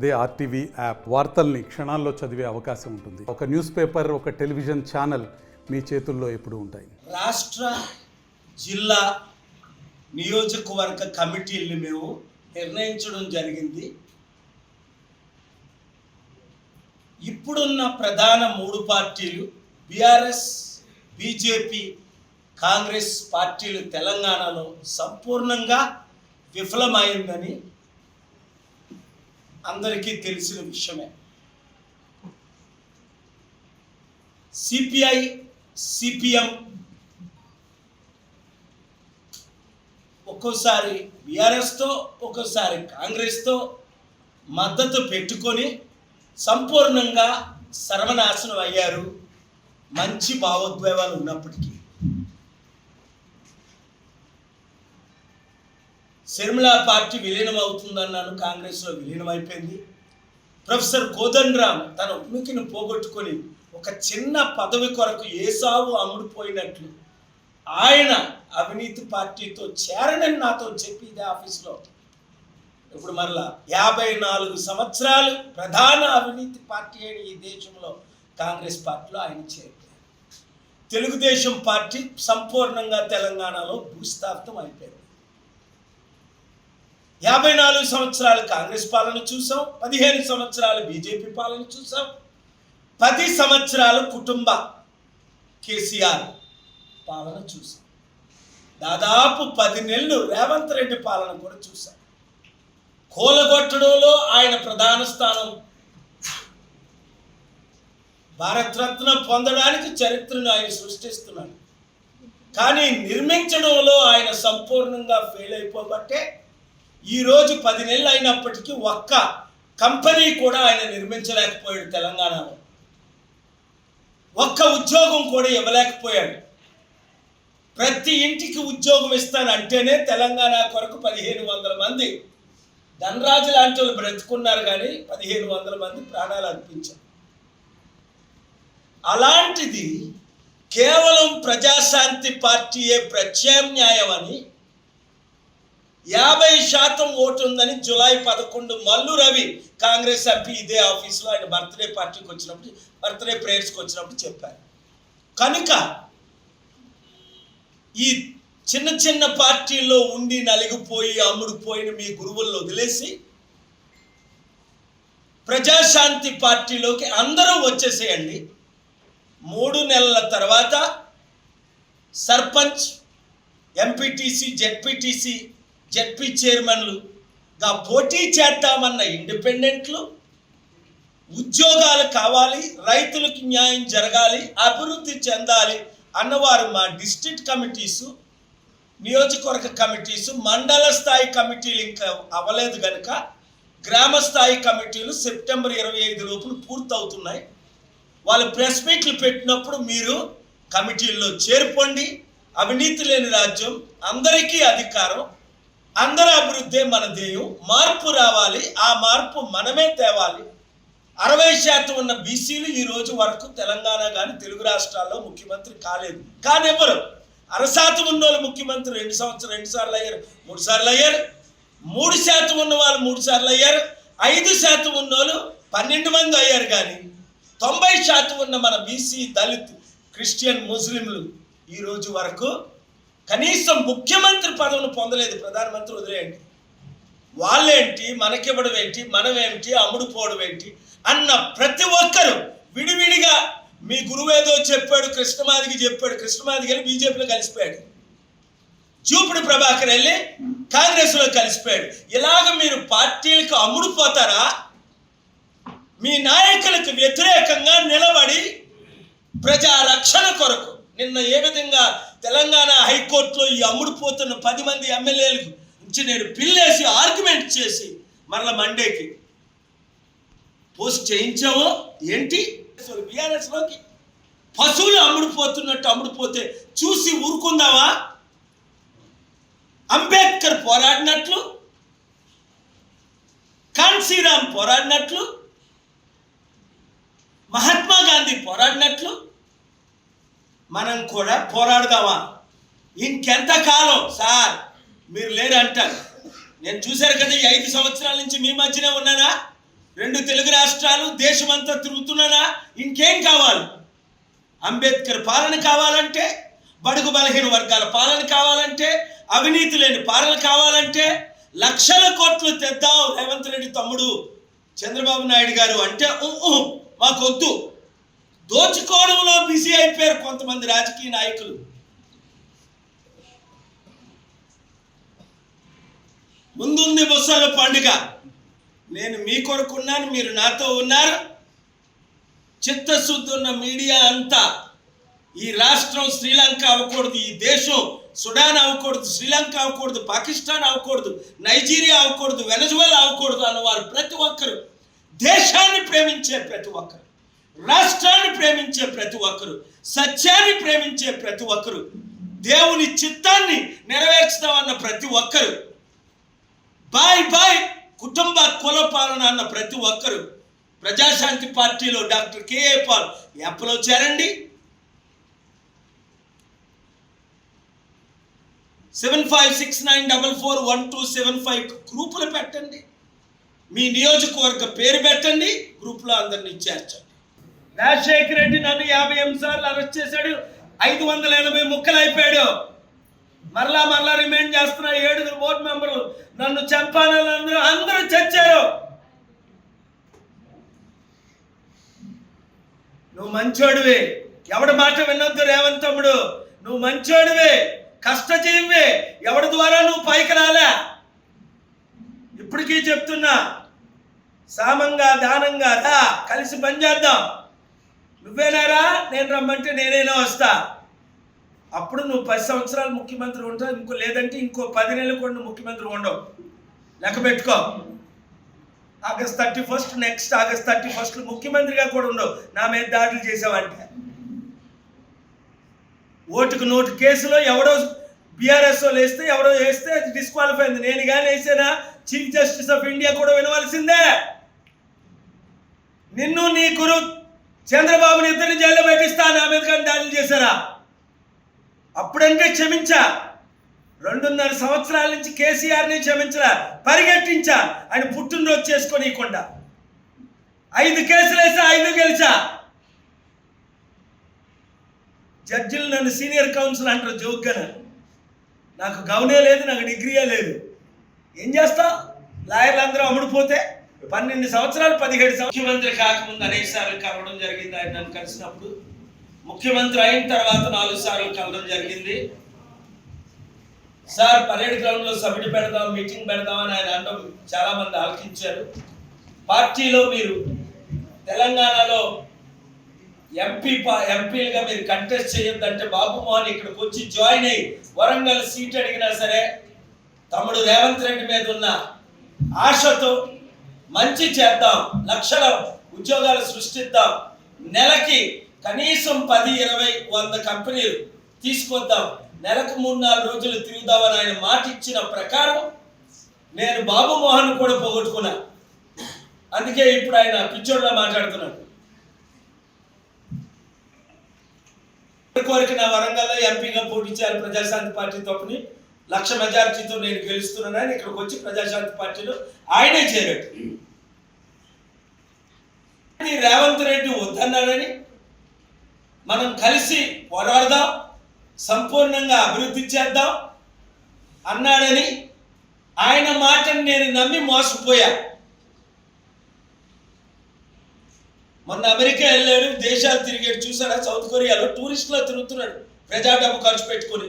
అదే RTV app వార్తల్ని క్షణాల్లో చదివే అవకాశం ఉంటుంది. ఒక న్యూస్ పేపర్, ఒక టెలివిజన్ ఛానల్ మీ చేతుల్లో ఎప్పుడూ ఉంటాయి. రాష్ట్ర, జిల్లా, నియోజకవర్గ కమిటీల్ని మేము నిర్ణయించడం జరిగింది. ఇప్పుడున్న ప్రధాన మూడు పార్టీలు బీఆర్ఎస్, బీజేపీ, కాంగ్రెస్ పార్టీలు తెలంగాణలో సంపూర్ణంగా విఫలమైందని అందరికీ తెలిసిన విషయమే. సిపిఐ, సిపిఎం ఒక్కోసారి బీఆర్ఎస్తో, ఒక్కోసారి కాంగ్రెస్తో మద్దతు పెట్టుకొని సంపూర్ణంగా సర్వనాశనం అయ్యారు. మంచి భావోద్వేగాలు ఉన్నప్పటికీ శర్మిళ పార్టీ విలీనం అవుతుందన్నాను, కాంగ్రెస్లో విలీనం అయిపోయింది. ప్రొఫెసర్ కోదండరామ్ తన ఉనికిని పోగొట్టుకొని ఒక చిన్న పదవి కొరకు ఏసావు అమ్ముడుపోయినట్లు ఆయన అవినీతి పార్టీతో చేరనని నాతో చెప్పి ఇదే ఆఫీస్లో ఇప్పుడు మరలా 54 సంవత్సరాలు ప్రధాన అవినీతి పార్టీ అయిన ఈ దేశంలో కాంగ్రెస్ పార్టీలో ఆయన చేరారు. తెలుగుదేశం పార్టీ సంపూర్ణంగా తెలంగాణలో భూస్థాపితం అయిపోయింది. 54 సంవత్సరాలు కాంగ్రెస్ పాలన చూసాం, 15 సంవత్సరాలు బీజేపీ పాలన చూసాం, 10 సంవత్సరాలు కుటుంబ కేసీఆర్ పాలన చూసాం, దాదాపు 10 నెలలు రేవంత్ రెడ్డి పాలన కూడా చూసాం. కూలగొట్టడంలో ఆయన ప్రధాన స్థానం, భారతరత్న పొందడానికి చరిత్రను ఆయన సృష్టిస్తున్నాడు. కానీ నిర్మించడంలో ఆయన సంపూర్ణంగా ఫెయిల్ అయిపోబట్టే ఈరోజు 10 నెలలు అయినప్పటికీ ఒక్క కంపెనీ కూడా ఆయన నిర్మించలేకపోయాడు. తెలంగాణలో ఒక్క ఉద్యోగం కూడా ఇవ్వలేకపోయాడు. ప్రతి ఇంటికి ఉద్యోగం ఇస్తానంటేనే తెలంగాణ కొరకు 1500 మంది ధనరాజు లాంటి వాళ్ళు బ్రతుకున్నారు, కానీ 1500 మంది ప్రాణాలు అర్పించారు. అలాంటిది కేవలం ప్రజాశాంతి పార్టీయే ప్రత్యామ్నాయం అని 50% ఓటు ఉందని జూలై 11 మల్లు రవి కాంగ్రెస్ ఎంపీ ఇదే ఆఫీస్లో ఆయన బర్త్డే పార్టీకి వచ్చినప్పుడు, బర్త్డే ప్రేయర్స్కి వచ్చినప్పుడు చెప్పారు. కనుక ఈ చిన్న చిన్న పార్టీల్లో ఉండి నలిగిపోయి అమ్ముడుపోయిన మీ గురువులను వదిలేసి ప్రజాశాంతి పార్టీలోకి అందరూ వచ్చేసేయండి. 3 నెలల తర్వాత సర్పంచ్, ఎంపీటీసీ, జెడ్పీ చైర్మన్లుగా పోటీ చేద్దామన్న ఇండిపెండెంట్లు, ఉద్యోగాలు కావాలి, రైతులకు న్యాయం జరగాలి, అభివృద్ధి చెందాలి అన్నవారు మా డిస్ట్రిక్ట్ కమిటీసు, నియోజకవర్గ కమిటీసు, మండల స్థాయి కమిటీలు ఇంకా అవ్వలేదు కనుక గ్రామ స్థాయి కమిటీలు సెప్టెంబర్ 25 లోపల పూర్తవుతున్నాయి. వాళ్ళు ప్రెస్ మీట్లు పెట్టినప్పుడు మీరు కమిటీల్లో చేర్పండి. అవినీతి లేని రాజ్యం, అందరికీ అధికారం, అందరి అభివృద్ధి మన ధ్యేయం. మార్పు రావాలి, ఆ మార్పు మనమే తేవాలి. 60% ఉన్న బీసీలు ఈ రోజు వరకు తెలంగాణ కానీ తెలుగు రాష్ట్రాల్లో ముఖ్యమంత్రి కాలేదు. కానీ ఎవరు 60% ఉన్న వాళ్ళు ముఖ్యమంత్రి 2 సార్లు అయ్యారు, 3 సార్లు అయ్యారు. 3% ఉన్న వాళ్ళు 3 సార్లు అయ్యారు. 5% ఉన్న వాళ్ళు 12 మంది అయ్యారు. కానీ 90% ఉన్న మన బీసీ, దళిత్, క్రిస్టియన్, ముస్లింలు ఈ రోజు వరకు కనీసం ముఖ్యమంత్రి పదవిని పొందలేదు. ప్రధానమంత్రి వదిలేయండి, వాళ్ళేంటి, మనకివ్వడం ఏంటి, మనమేంటి, అమ్ముడుపోవడం ఏంటి అన్న ప్రతి ఒక్కరు విడివిడిగా మీ గురువు ఏదో చెప్పాడు, కృష్ణమాదికి చెప్పాడు, కృష్ణమాదికి వెళ్ళి బీజేపీలో కలిసిపోయాడు, జూపుడి ప్రభాకర్ వెళ్ళి కాంగ్రెస్లో కలిసిపోయాడు. ఇలాగ మీరు పార్టీలకు అమ్ముడుపోతారా? మీ నాయకులకు వ్యతిరేకంగా నిలబడి ప్రజా రక్షణ కొరకు నిన్న ఏ విధంగా తెలంగాణ హైకోర్టులో ఈ అమ్ముడుపోతున్న 10 మంది ఎమ్మెల్యేలకు నుంచి నేను పిల్లేసి ఆర్గ్యుమెంట్ చేసి మరల మండేకి పోస్ట్ చేయించామో ఏంటి? బీఆర్ఎస్లోకి పశువులు అమ్ముడుపోతున్నట్టు అమ్ముడుపోతే చూసి ఊరుకుందామా? అంబేద్కర్ పోరాడినట్లు, కాన్సీరామ్ పోరాడినట్లు, మహాత్మా గాంధీ పోరాడినట్లు మనం కూడా పోరాడదామా? ఇంకెంతకాలం సార్ మీరు లేరు అంటారు. నేను చూశారు కదా, ఈ 5 సంవత్సరాల నుంచి మీ మధ్యనే ఉన్నానా? 2 తెలుగు రాష్ట్రాలు, దేశమంతా తిరుగుతున్నానా? ఇంకేం కావాలి? అంబేద్కర్ పాలన కావాలంటే, బడుగు బలహీన వర్గాల పాలన కావాలంటే, అవినీతి లేని పాలన కావాలంటే లక్షల కోట్లు తెద్దాం రేవంత్ రెడ్డి తమ్ముడు చంద్రబాబు నాయుడు గారు అంటే మాకొద్దు. దోచుకోవడంలో బిజీ అయిపోయారు కొంతమంది రాజకీయ నాయకులు. ముందుంది ముసళ్ళ పండుగ. నేను మీ కొరకున్నాను, మీరు నాతో ఉన్నారు. చిత్తశుద్ధి ఉన్న మీడియా అంతా ఈ రాష్ట్రం శ్రీలంక అవ్వకూడదు, ఈ దేశం సుడాన్ అవ్వకూడదు, శ్రీలంక అవ్వకూడదు, పాకిస్తాన్ అవ్వకూడదు, నైజీరియా అవ్వకూడదు, వెనజువేలా అవ్వకూడదు అన్నవారు ప్రతి ఒక్కరు, దేశాన్ని ప్రేమించే ప్రతి ఒక్కరు, రాష్ట్రాన్ని ప్రేమించే ప్రతి ఒక్కరు, సత్యాన్ని ప్రేమించే ప్రతి ఒక్కరు, దేవుని చిత్తాన్ని నెరవేర్చుతామన్న ప్రతి ఒక్కరు, బాయ్ బాయ్ కుటుంబ కుల పాలన అన్న ప్రతి ఒక్కరు ప్రజాశాంతి పార్టీలో డాక్టర్ కేఏ పాల్ యాప్లో చేరండి. 7569441275 గ్రూపులు పెట్టండి. మీ నియోజకవర్గ పేరు పెట్టండి, గ్రూపులో అందరినీ చేర్చండి. రాజశేఖర రెడ్డి నన్ను 50 సార్లు అరెస్ట్ చేశాడు, 580 ముక్కలు అయిపోయాడు. మరలా రిమైండ్ చేస్తున్న 7 బోర్డు మెంబర్లు నన్ను చంపాలని అందరూ చచ్చారు. నువ్వు మంచోడివే, ఎవడి మాట వినొద్దు రేవంత్ తమ్ముడు. నువ్వు మంచోడివే, కష్టజీవివే, ఎవడి ద్వారా నువ్వు పైకి రాలే. ఇప్పటికీ చెప్తున్నా, సామంగా దానంగా రా, కలిసి పనిచేద్దాం. నువ్వేనారా, నేను రమ్మంటే నేనైనా వస్తా. అప్పుడు నువ్వు 10 సంవత్సరాలు ముఖ్యమంత్రి ఉంటావు, లేదంటే ఇంకో 10 నెలలు కూడా నువ్వు ముఖ్యమంత్రి ఉండవు. లెక్క పెట్టుకో. ఆగస్ట్ 31 నెక్స్ట్ ఆగస్ట్ 31 ముఖ్యమంత్రిగా కూడా ఉండవు నా మీద దాడులు చేసావంటే. ఓటుకు నోటు కేసులో ఎవడో బీఆర్ఎస్ వాళ్ళు వేస్తే, ఎవడో వేస్తే అది డిస్క్వాలిఫై అయింది. నేను కానీ వేసానా చీఫ్ జస్టిస్ ఆఫ్ ఇండియా కూడా వినవలసిందే. నిన్ను నీ గురు చంద్రబాబుని ఇద్దరిని జైల్లో పెట్టిస్తా, నా మీద కానీ దాడులు చేశారా? అప్పుడంటే క్షమించా. 2.5 సంవత్సరాల నుంచి కేసీఆర్ని క్షమించరా, పరిగెట్టించా ఆయన పుట్టినరోజు చేసుకోనీయకుండా. 5 కేసులు వేసా, 5 గెలిచా. జడ్జిలు నన్ను సీనియర్ కౌన్సిల్ అంటారు జోక్గా. నాకు గౌనే లేదు, నాకు డిగ్రీయే లేదు. ఏం చేస్తా? లాయర్లు అందరూ అమ్ముడుపోతే 12 సంవత్సరాలు 17 సంవత్సరాలు ముఖ్యమంత్రి కాకముందు అనేక సార్లు కలవడం జరిగింది. ఆయన నన్ను కలిసినప్పుడు ముఖ్యమంత్రి అయిన తర్వాత 4 సార్లు కలవడం జరిగింది. సార్ పరేడ్ గ్రౌండ్లో సభ్యుడు పెడదాం, మీటింగ్ పెడదాం అని ఆయన అనడం చాలా మంది ఆలకించారు. పార్టీలో మీరు తెలంగాణలో ఎంపీలుగా మీరు కంటెస్ట్ చేయొద్దంటే బాబు మోహన్ ఇక్కడికి వచ్చి జాయిన్ అయ్యి వరంగల్ సీట్ అడిగినా సరే తమ్ముడు రేవంత్ రెడ్డి మీద ఉన్న ఆశతో మంచి చేద్దాం, లక్షల ఉద్యోగాలు సృష్టిద్దాం, నెలకి కనీసం 10, 20, 100 కంపెనీలు తీసుకొద్దాం, నెలకు 3-4 రోజులు తిరుగుదామని ఆయన మాట ఇచ్చిన ప్రకారం నేను బాబు మోహన్ కూడా పోగొట్టుకున్నా. అందుకే ఇప్పుడు ఆయన పిచ్చోడ్లా మాట్లాడుతున్నాడు. కోరిక నా వరంగల్లో ఎంపీగా పోటీ చేయాలి ప్రజాశాంతి పార్టీ తప్పుని 1,00,000 మెజారిటీతో నేను గెలుస్తున్నానని ఇక్కడికి వచ్చి ప్రజాశాంతి పార్టీలో ఆయనే చేరాడు. రేవంత్ రెడ్డి వద్దన్నాడని మనం కలిసి పోరాడదాం, సంపూర్ణంగా అభివృద్ధి చేద్దాం అన్నాడని ఆయన మాటను నేను నమ్మి మోసపోయా. మొన్న అమెరికా వెళ్ళాడు, దేశాలు తిరిగాడు. చూసారా? సౌత్ కొరియాలో టూరిస్టులో తిరుగుతున్నాడు, ప్రజా డబ్బు ఖర్చు పెట్టుకుని.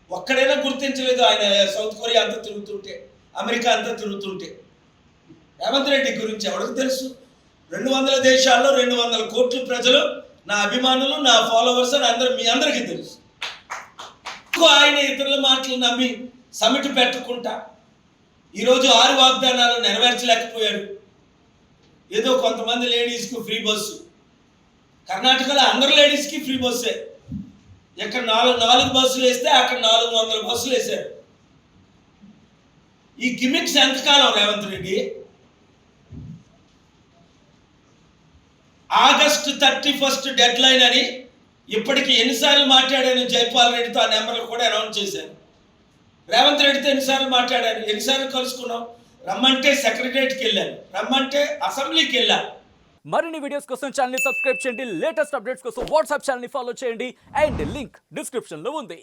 ఒక్కడైనా గుర్తించలేదు ఆయన సౌత్ కొరియా అంతా తిరుగుతుంటే, అమెరికా అంతా తిరుగుతుంటే. రేవంత్ రెడ్డి గురించి ఎవరికి తెలుసు? 200 దేశాల్లో 200 కోట్ల ప్రజలు నా అభిమానులు, నా ఫాలోవర్స్ అని అందరూ మీ అందరికీ తెలుసు. ఆయన ఇతరుల మాటలు నమ్మి సమిట్ పెట్టుకుంటా ఈరోజు 6 వాగ్దానాలు నెరవేర్చలేకపోయాడు. ఏదో కొంతమంది లేడీస్కి ఫ్రీ బస్సు, కర్ణాటకలో అందరు లేడీస్కి ఫ్రీ బస్సే. ఇక్కడ 4 బస్సులు వేస్తే అక్కడ 400 బస్సులు వేశారు. ఈ గిమిక్స్ ఎంతకాలం Revanth Reddy? August 31 dead line అని ఇప్పటికి ఎన్నిసార్లు మాట్లాడాను? జైపాల్ రెడ్డితో ఆ నెంబర్లు కూడా అనౌన్స్ చేశాను. రేవంత్ రెడ్డితో ఎన్నిసార్లు మాట్లాడాను, ఎన్నిసార్లు కలుసుకున్నాం? రమ్మంటే సెక్రటరియట్కి వెళ్ళాను, రమ్మంటే అసెంబ్లీకి వెళ్ళాను. మరిన్ని వీడియోస్ కోసం ఛానల్ ని సబ్స్క్రైబ్ చేయండి, లేటెస్ట్ అప్డేట్స్ కోసం వాట్సాప్ ఛానల్ ని ఫాలో చేయండి అండ్ లింక్ డిస్క్రిప్షన్ లో ఉంది.